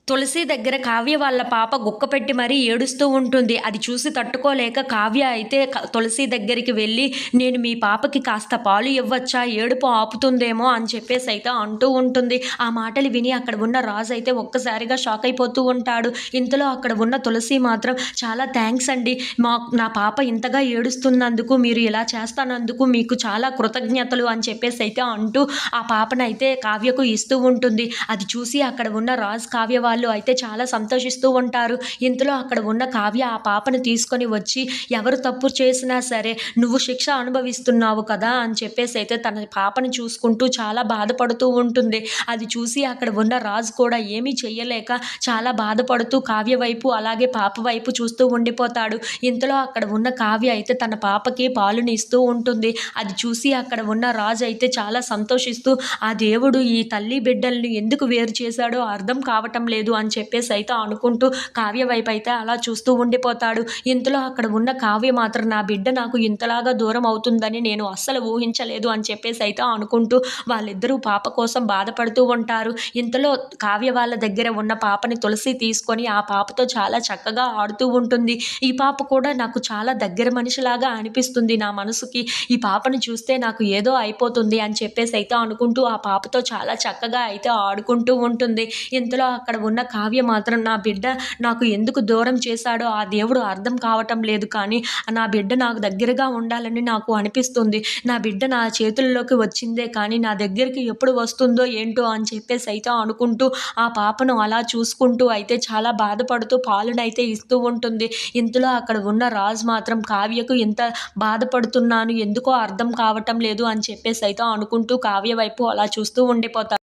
తులసి దగ్గర కావ్య వాళ్ళ పాప గుక్కపెట్టి మరీ ఏడుస్తూ ఉంటుంది. అది చూసి తట్టుకోలేక కావ్య అయితే తులసి దగ్గరికి వెళ్ళి, "నేను మీ పాపకి కాస్త పాలు ఇవ్వచ్చా? ఏడుపు ఆపుతుందేమో" అని చెప్పేసైతే అంటూ ఉంటుంది. ఆ మాటలు విని అక్కడ ఉన్న రాజు అయితే ఒక్కసారిగా షాక్ అయిపోతూ ఉంటాడు. ఇంతలో అక్కడ ఉన్న తులసి మాత్రం, "చాలా థాంక్స్ అండి. నా పాప ఇంతగా ఏడుస్తున్నందుకు, మీరు ఇలా చేస్తానందుకు మీకు చాలా కృతజ్ఞతలు" అని చెప్పేసైతే అంటూ ఆ పాపనైతే కావ్యకు ఇస్తూ ఉంటుంది. అది చూసి అక్కడ ఉన్న రాజు, కావ్య వాళ్ళు అయితే చాలా సంతోషిస్తూ ఉంటారు. ఇంతలో అక్కడ ఉన్న కావ్య ఆ పాపను తీసుకొని వచ్చి, ఎవరు తప్పు చేసినా సరే నువ్వు శిక్ష అనుభవిస్తున్నావు కదా అని చెప్పేసైతే తన పాపను చూసుకుంటూ చాలా బాధపడుతూ ఉంటుంది. అది చూసి అక్కడ ఉన్న రాజు కూడా ఏమీ చెయ్యలేక చాలా బాధపడుతూ కావ్య వైపు అలాగే పాప వైపు చూస్తూ ఉండిపోతాడు. ఇంతలో అక్కడ ఉన్న కావ్య అయితే తన పాపకి పాలుని ఇస్తూ ఉంటుంది. అది చూసి అక్కడ ఉన్న రాజు అయితే చాలా సంతోషిస్తూ, ఆ దేవుడు ఈ తల్లి బిడ్డల్ని ఎందుకు వేరు చేశాడో అర్థం కావటం లేదు అని చెప్పేసి అయితే అనుకుంటూ కావ్య వైపు అయితే అలా చూస్తూ ఉండిపోతాడు. ఇంతలో అక్కడ ఉన్న కావ్య మాత్రం, నా బిడ్డ నాకు ఇంతలాగా దూరం అవుతుందని నేను అస్సలు ఊహించలేదు అని చెప్పేసి అయితే అనుకుంటూ వాళ్ళిద్దరూ పాప కోసం బాధపడుతూ ఉంటారు. ఇంతలో కావ్య వాళ్ళ దగ్గర ఉన్న పాపని తులసి తీసుకొని ఆ పాపతో చాలా చక్కగా ఆడుతూ ఉంటుంది. ఈ పాప కూడా నాకు చాలా దగ్గర మనిషిలాగా అనిపిస్తుంది నా మనసుకి. ఈ పాపను చూస్తే నాకు ఏదో అయిపోతుంది అని చెప్పేసి అయితే అనుకుంటూ ఆ పాపతో చాలా చక్కగా అయితే ఆడుకుంటూ ఉంటుంది. ఇంతలో అక్కడ ఉన్న కావ్య మాత్రం, నా బిడ్డ నాకు ఎందుకు దూరం చేశాడో ఆ దేవుడు అర్థం కావటం లేదు, కానీ నా బిడ్డ నాకు దగ్గరగా ఉండాలని నాకు అనిపిస్తుంది. నా బిడ్డ నా చేతుల్లోకి వచ్చిందే కానీ నా దగ్గరికి ఎప్పుడు వస్తుందో ఏంటో అని చెప్పేసి అయితే అనుకుంటూ ఆ పాపను అలా చూసుకుంటూ అయితే చాలా బాధపడుతూ పాలునైతే ఇస్తూ ఉంటుంది. ఇంతలో అక్కడ ఉన్న రాజు మాత్రం, కావ్యకు ఇంత బాధపడుతున్నాను ఎందుకో అర్థం కావటం లేదు అని చెప్పేసి అయితే అనుకుంటూ కావ్య వైపు అలా చూస్తూ ఉండిపోతాడు.